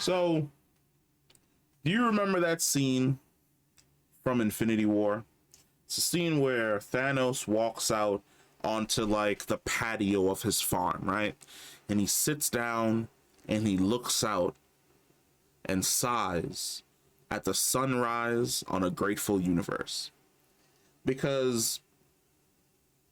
So, do you remember that scene from Infinity War? It's a scene where Thanos walks out onto like the patio of his farm, right? And he sits down and he looks out and sighs at the sunrise on a grateful universe. Because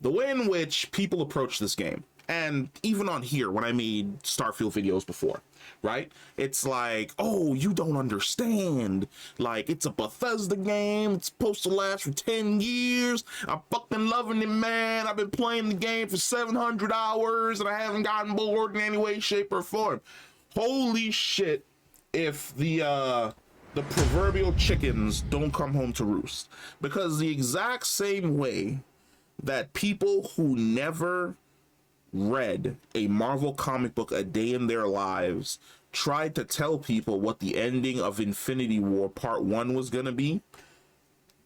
the way in which people approach this game, and even on here when I made Starfield videos before, right? It's like, oh, you don't understand. Like, it's a Bethesda game. It's supposed to last for 10 years. I'm fucking loving it, man. I've been playing the game for 700 hours and I haven't gotten bored in any way, shape, or form. Holy shit, if the proverbial chickens don't come home to roost. Because the exact same way that people who never read a Marvel comic book a day in their lives tried to tell people what the ending of Infinity War Part 1 was going to be,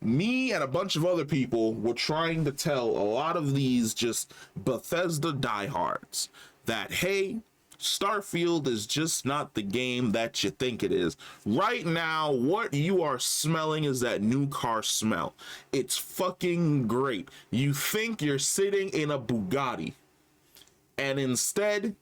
me and a bunch of other people were trying to tell a lot of these just Bethesda diehards that, hey, Starfield is just not the game that you think it is. Right now, what you are smelling is that new car smell. It's fucking great. You think you're sitting in a Bugatti, and instead,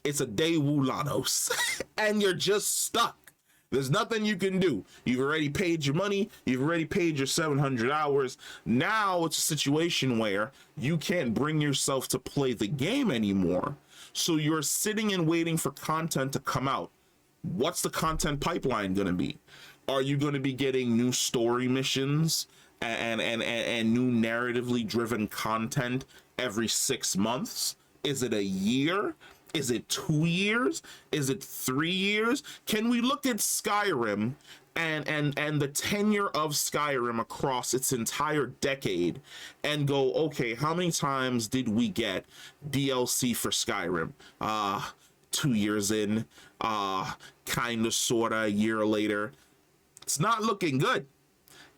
it's a Daewoo Lanos, and you're just stuck. There's nothing you can do. You've already paid your money. You've already paid your 700 hours. Now it's a situation where you can't bring yourself to play the game anymore. So you're sitting and waiting for content to come out. What's the content pipeline going to be? Are you going to be getting new story missions and new narratively driven content every 6 months? Is it a year? Is it 2 years? Is it 3 years? Can we look at Skyrim and the tenure of Skyrim across its entire decade and go, okay, how many times did we get DLC for Skyrim? 2 years in, kinda, sorta, a year later. It's not looking good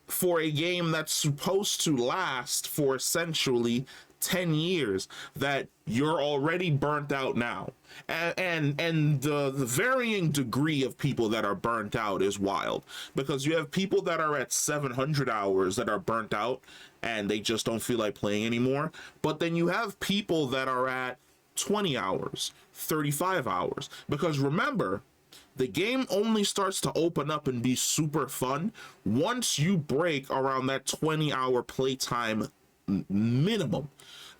for a game that's supposed to last for essentially 10 years, that you're already burnt out now. And the varying degree of people that are burnt out is wild, because you have people that are at 700 hours that are burnt out and they just don't feel like playing anymore. But then you have people that are at 20 hours, 35 hours, because remember, the game only starts to open up and be super fun once you break around that 20-hour playtime minimum,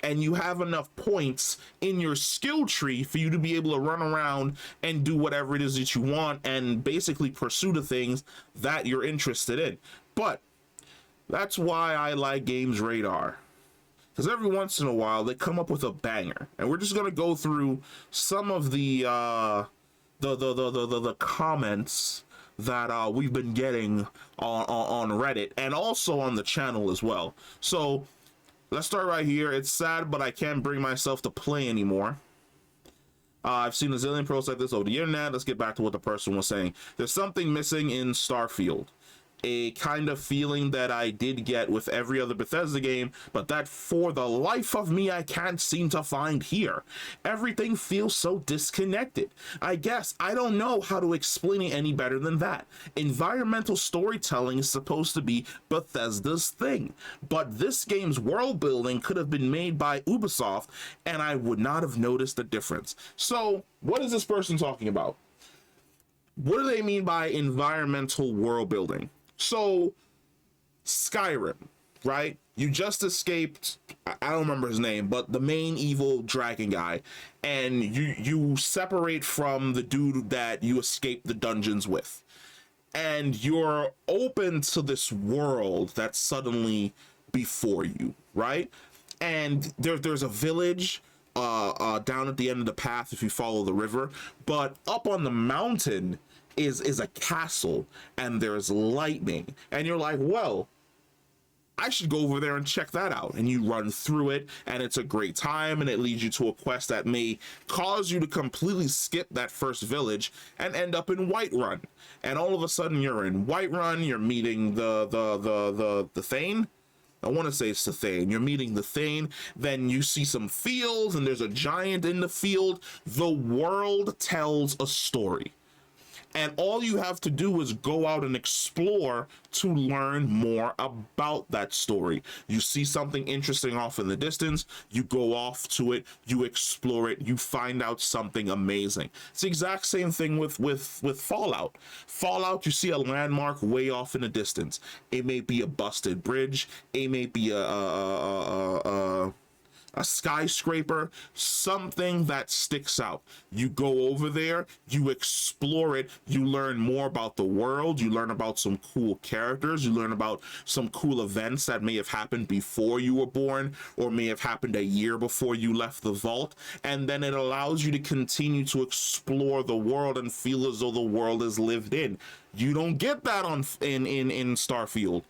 and you have enough points in your skill tree for you to be able to run around and do whatever it is that you want and basically pursue the things that you're interested in. But that's why I like Games Radar, because every once in a while they come up with a banger, and we're just gonna go through some of the comments that we've been getting on Reddit and also on the channel as well. So let's start right here. It's sad, but I can't bring myself to play anymore. I've seen a zillion posts like this over the internet. Let's get back to what the person was saying. There's something missing in Starfield. A kind of feeling that I did get with every other Bethesda game, but that for the life of me I can't seem to find here. Everything feels so disconnected. I guess I don't know how to explain it any better than that. Environmental storytelling is supposed to be Bethesda's thing, but this game's world building could have been made by Ubisoft and I would not have noticed the difference. So what is this person talking about? What do they mean by environmental world building? So, Skyrim, right? You just escaped, I don't remember his name, but the main evil dragon guy, and you separate from the dude that you escaped the dungeons with. And you're open to this world that's suddenly before you, right? And there's a village down at the end of the path if you follow the river, but up on the mountain is a castle and there's lightning, and you're like, well, I should go over there and check that out. And you run through it and it's a great time, and it leads you to a quest that may cause you to completely skip that first village and end up in Whiterun. And all of a sudden you're in Whiterun, you're meeting the Thane. I want to say it's the Thane. You're meeting the Thane, then you see some fields and there's a giant in the field. The world tells a story. And all you have to do is go out and explore to learn more about that story. You see something interesting off in the distance, you go off to it, you explore it, you find out something amazing. It's the exact same thing with Fallout. Fallout, you see a landmark way off in the distance. It may be a busted bridge, it may be a skyscraper, something that sticks out. You go over there, you explore it, you learn more about the world, you learn about some cool characters, you learn about some cool events that may have happened before you were born or may have happened a year before you left the vault, and then it allows you to continue to explore the world and feel as though the world is lived in. You don't get that in Starfield.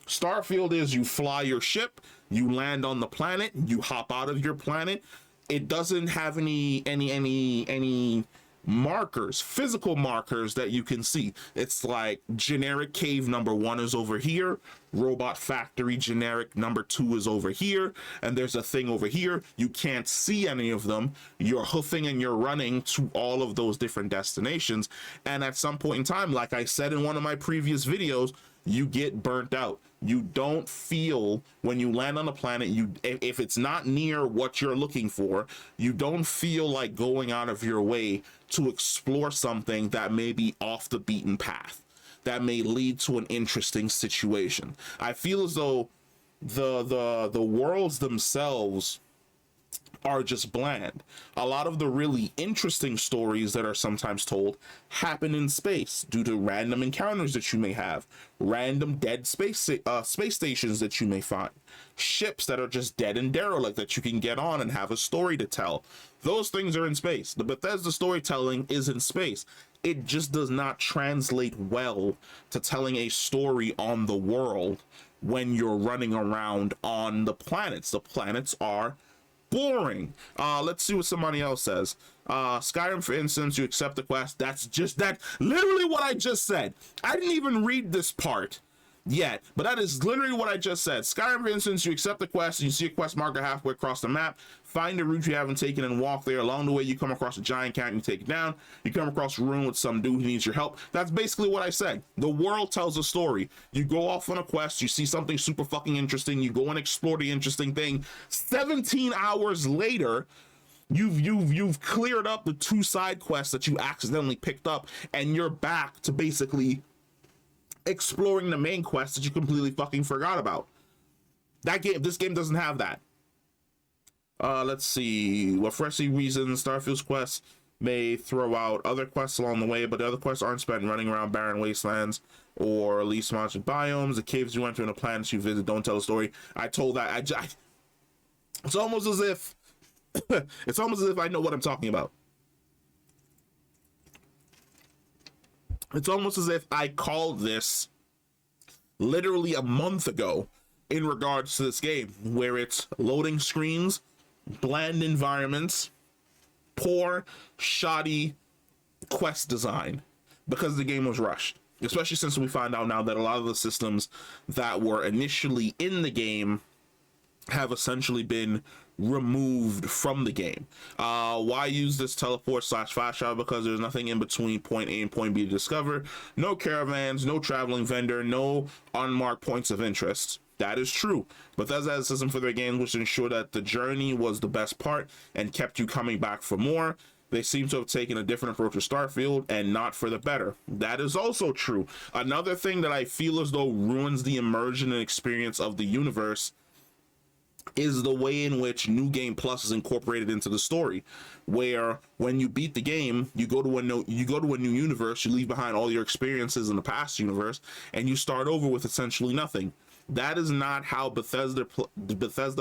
Starfield is you fly your ship, you land on the planet, you hop out of your planet. It doesn't have any markers, physical markers that you can see. It's like generic cave number 1 is over here, robot factory generic number 2 is over here, and there's a thing over here. You can't see any of them. You're hoofing and you're running to all of those different destinations, and at some point in time, like I said in one of my previous videos, you get burnt out. You don't feel, when you land on a planet, if it's not near what you're looking for, you don't feel like going out of your way to explore something that may be off the beaten path, that may lead to an interesting situation. I feel as though the worlds themselves are just bland. A lot of the really interesting stories that are sometimes told happen in space due to random encounters that you may have, random dead space stations that you may find, ships that are just dead and derelict that you can get on and have a story to tell. Those things are in space. The Bethesda storytelling is in space. It just does not translate well to telling a story on the world when you're running around on the planets. The planets are boring. Let's see what somebody else says. Skyrim, for instance, you accept the quest. That's literally what I just said. I didn't even read this part yet, but that is literally what I just said. Skyrim, for instance, you accept the quest, and you see a quest marker halfway across the map. Find a route you haven't taken and walk there. Along the way, you come across a giant cat and you take it down. You come across a room with some dude who needs your help. That's basically what I said. The world tells a story. You go off on a quest, you see something super fucking interesting, you go and explore the interesting thing. 17 hours later, you've cleared up the 2 side quests that you accidentally picked up, and you're back to basically exploring the main quest that you completely fucking forgot about. This game doesn't have that. Let's see. Well, for any reasons, Starfield's quests may throw out other quests along the way, but the other quests aren't spent running around barren wastelands or least monitored biomes. The caves you enter and the planets you visit don't tell a story. I told that. It's almost as if I know what I'm talking about. It's almost as if I called this literally a month ago in regards to this game, where it's loading screens, bland environments, poor, shoddy quest design, because the game was rushed. Especially since we find out now that a lot of the systems that were initially in the game have essentially been removed from the game. Why use this teleport / flash shot? Because there's nothing in between point A and point B to discover. No caravans, no traveling vendor, no unmarked points of interest. That is true. Bethesda has a system for their games which ensured that the journey was the best part and kept you coming back for more. They seem to have taken a different approach to Starfield, and not for the better. That is also true. Another thing that I feel as though ruins the immersion and experience of the universe is the way in which New Game Plus is incorporated into the story, where when you beat the game, you go to a new universe, you leave behind all your experiences in the past universe, and you start over with essentially nothing. That is not how Bethesda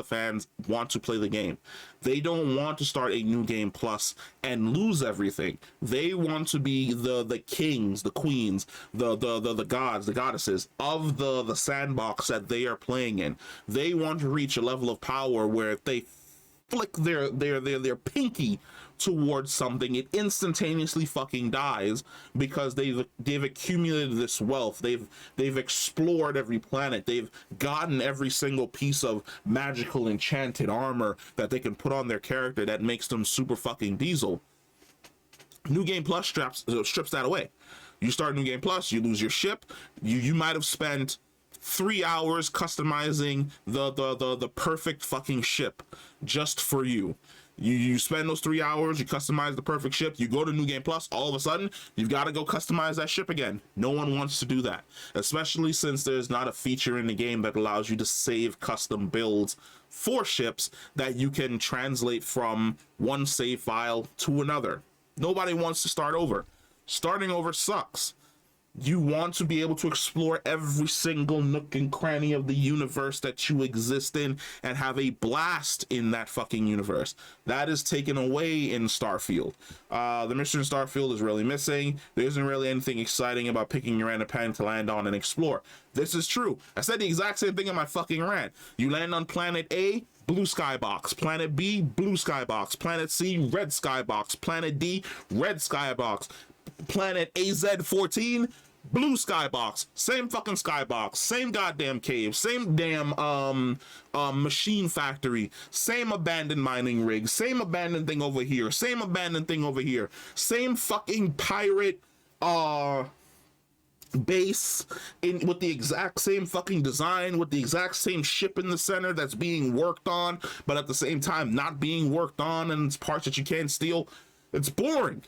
fans want to play the game. They don't want to start a New Game Plus and lose everything. They want to be the kings, the queens, the gods, the goddesses of the sandbox that they are playing in. They want to reach a level of power where if they flick their pinky towards something, it instantaneously fucking dies, because they've accumulated this wealth. They've explored every planet. They've gotten every single piece of magical enchanted armor that they can put on their character that makes them super fucking diesel. New Game Plus strips that away. You start New Game Plus, you lose your ship. You might have spent 3 hours customizing the perfect fucking ship just for you. You spend those 3 hours, you customize the perfect ship, you go to New Game Plus, all of a sudden, you've got to go customize that ship again. No one wants to do that, especially since there's not a feature in the game that allows you to save custom builds for ships that you can translate from one save file to another. Nobody wants to start over. Starting over sucks. You want to be able to explore every single nook and cranny of the universe that you exist in and have a blast in that fucking universe. That is taken away in Starfield. The mission in Starfield is really missing. There isn't really anything exciting about picking your random planet to land on and explore. This is true. I said the exact same thing in my fucking rant. You land on planet A, blue skybox. Planet B, blue skybox. Planet C, red skybox. Planet D, red skybox. Planet AZ-14, blue skybox. Same fucking skybox, same goddamn cave, same damn machine factory, same abandoned mining rig, same abandoned thing over here, same abandoned thing over here, same fucking pirate base in with the exact same fucking design, with the exact same ship in the center that's being worked on, but at the same time not being worked on, and it's parts that you can't steal. It's boring.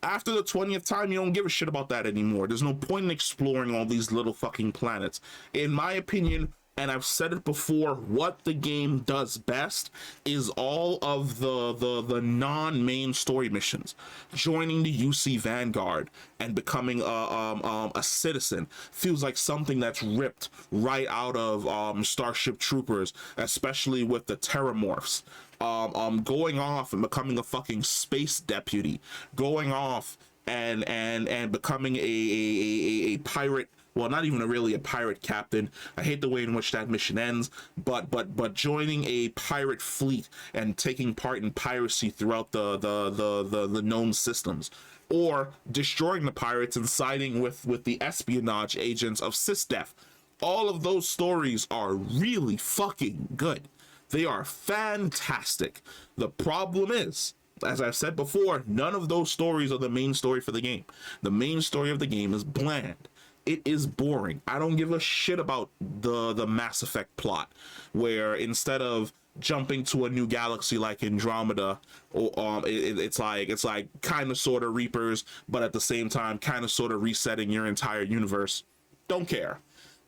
After the 20th time, you don't give a shit about that anymore. There's no point in exploring all these little fucking planets. In my opinion, and I've said it before, what the game does best is all of the non-main story missions. Joining the UC Vanguard and becoming a citizen feels like something that's ripped right out of Starship Troopers, especially with the Terramorphs. Going off and becoming a fucking space deputy, going off and becoming a pirate. Well, not even really a pirate captain. I hate the way in which that mission ends, but joining a pirate fleet and taking part in piracy throughout the known systems, or destroying the pirates and siding with the espionage agents of SysDef. All of those stories are really fucking good. They are fantastic. The problem is, as I've said before, none of those stories are the main story for the game. The main story of the game is bland. It is boring. I don't give a shit about the Mass Effect plot, where instead of jumping to a new galaxy like Andromeda, or it's like kind of sort of Reapers, but at the same time kind of sort of resetting your entire universe. Don't care.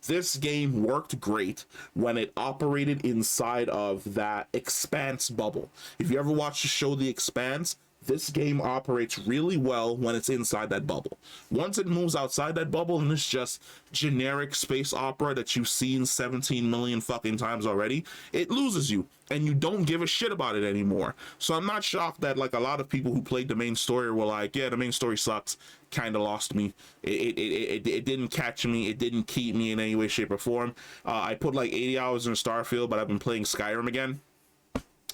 This game worked great when it operated inside of that Expanse bubble. If you ever watched the show The Expanse, this game operates really well when it's inside that bubble. Once it moves outside that bubble and it's just generic space opera that you've seen 17 million fucking times already, it loses you and you don't give a shit about it anymore. So I'm not shocked that like a lot of people who played the main story were like, yeah, the main story sucks, kind of lost me. It didn't catch me. It didn't keep me in any way, shape, or form. I put like 80 hours in Starfield, but I've been playing Skyrim again.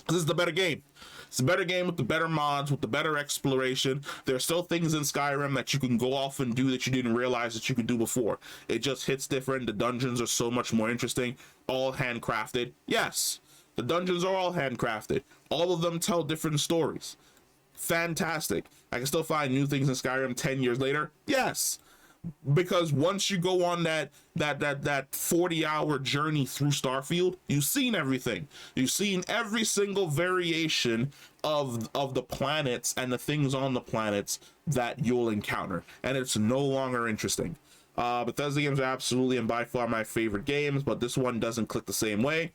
This is the better game. It's a better game with the better mods, with the better exploration. There are still things in Skyrim that you can go off and do that you didn't realize that you could do before. It just hits different. The dungeons are so much more interesting. All handcrafted. Yes, the dungeons are all handcrafted. All of them tell different stories. Fantastic. I can still find new things in Skyrim 10 years later. Yes. Because once you go on that 40-hour journey through Starfield, you've seen everything. You've seen every single variation of the planets and the things on the planets that you'll encounter, and it's no longer interesting. Bethesda games are absolutely and by far my favorite games, but this one doesn't click the same way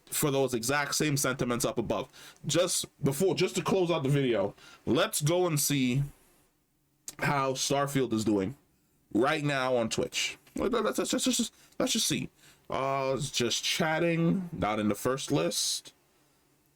for those exact same sentiments up above. Just to close out the video, let's go and see how Starfield is doing right now on Twitch. Let's just see. It's just chatting, not in the first list,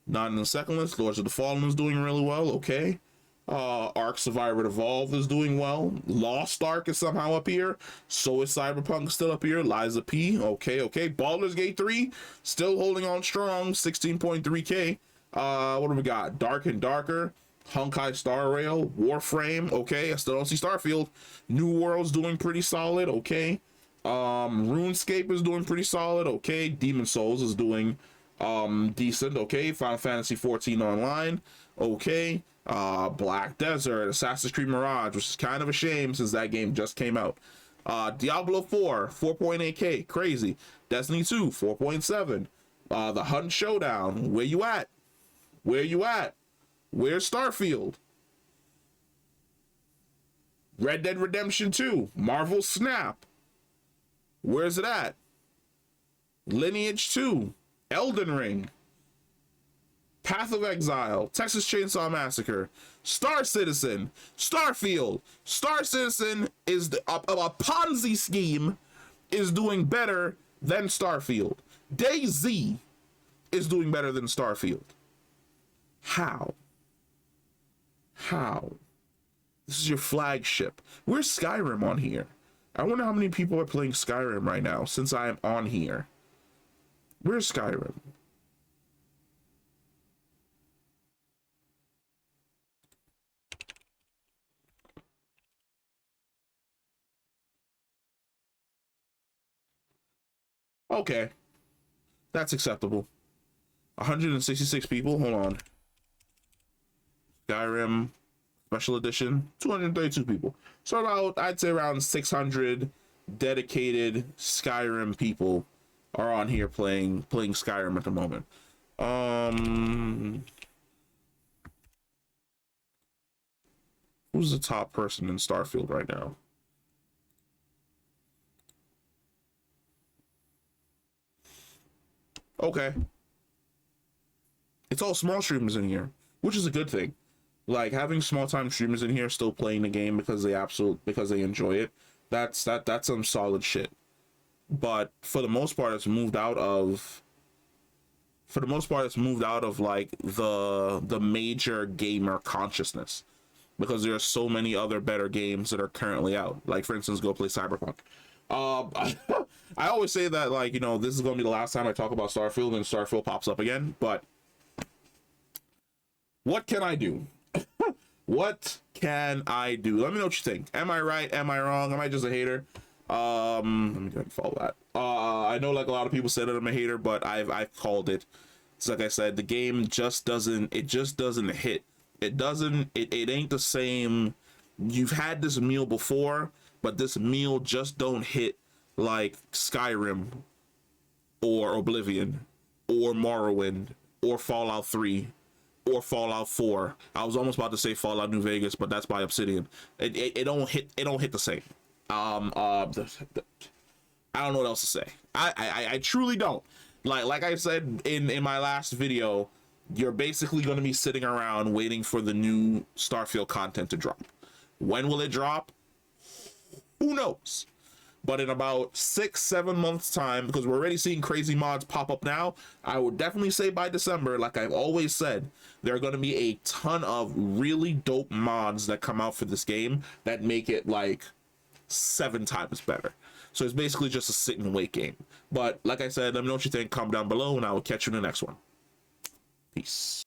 not in the second list. Lords of the Fallen is doing really well. Okay. Ark Survivor Evolved is doing well. Lost Ark is somehow up here. So is Cyberpunk still up here. Liza P. Okay. Baldur's Gate 3 still holding on strong. 16.3k. What do we got? Dark and Darker. Honkai Star Rail, Warframe, okay. I still don't see Starfield. New World's doing pretty solid, okay. RuneScape is doing pretty solid, okay. Demon Souls is doing decent, okay. Final Fantasy 14 Online, okay. Black Desert, Assassin's Creed Mirage, which is kind of a shame since that game just came out. Diablo 4, 4.8K, crazy. Destiny 2, 4.7. The Hunt Showdown, where you at? Where you at? Where's Starfield? Red Dead Redemption 2, Marvel Snap. Where's it at? Lineage 2, Elden Ring, Path of Exile, Texas Chainsaw Massacre, Star Citizen, Starfield. Star Citizen is a Ponzi scheme, is doing better than Starfield. DayZ is doing better than Starfield. How? How? This is your flagship. Where's Skyrim on here? I wonder how many people are playing Skyrim right now since I am on here. Where's Skyrim? Okay, that's acceptable. 166 people. Hold on. Skyrim Special Edition, 232 people. So about, I'd say around 600 dedicated Skyrim people are on here playing Skyrim at the moment. Who's the top person in Starfield right now? Okay. It's all small streamers in here, which is a good thing. Like, having small time streamers in here still playing the game because they enjoy it. That's some solid shit. But for the most part, it's moved out of like the major gamer consciousness, because there are so many other better games that are currently out. Like, for instance, go play Cyberpunk. I always say that, like, you know, this is gonna be the last time I talk about Starfield and Starfield pops up again, but what can I do? What can I do? Let me know what you think. Am I right? Am I wrong? Am I just a hater? Let me go ahead and follow that. I know, like, a lot of people said that I'm a hater, but I've called it. It's like I said, the game just doesn't hit. It ain't the same. You've had this meal before, but this meal just don't hit like Skyrim or Oblivion or Morrowind or Fallout 3 or Fallout 4. I was almost about to say Fallout New Vegas, but that's by Obsidian. It don't hit the same. I don't know what else to say. I truly don't. Like I said in my last video, you're basically going to be sitting around waiting for the new Starfield content to drop. When will it drop? Who knows? But in about 6-7 months time, because we're already seeing crazy mods pop up now, I would definitely say by December, like I've always said, there are going to be a ton of really dope mods that come out for this game that make it like 7 times better. So it's basically just a sit and wait game. But like I said, let me know what you think. Comment down below, and I will catch you in the next one. Peace.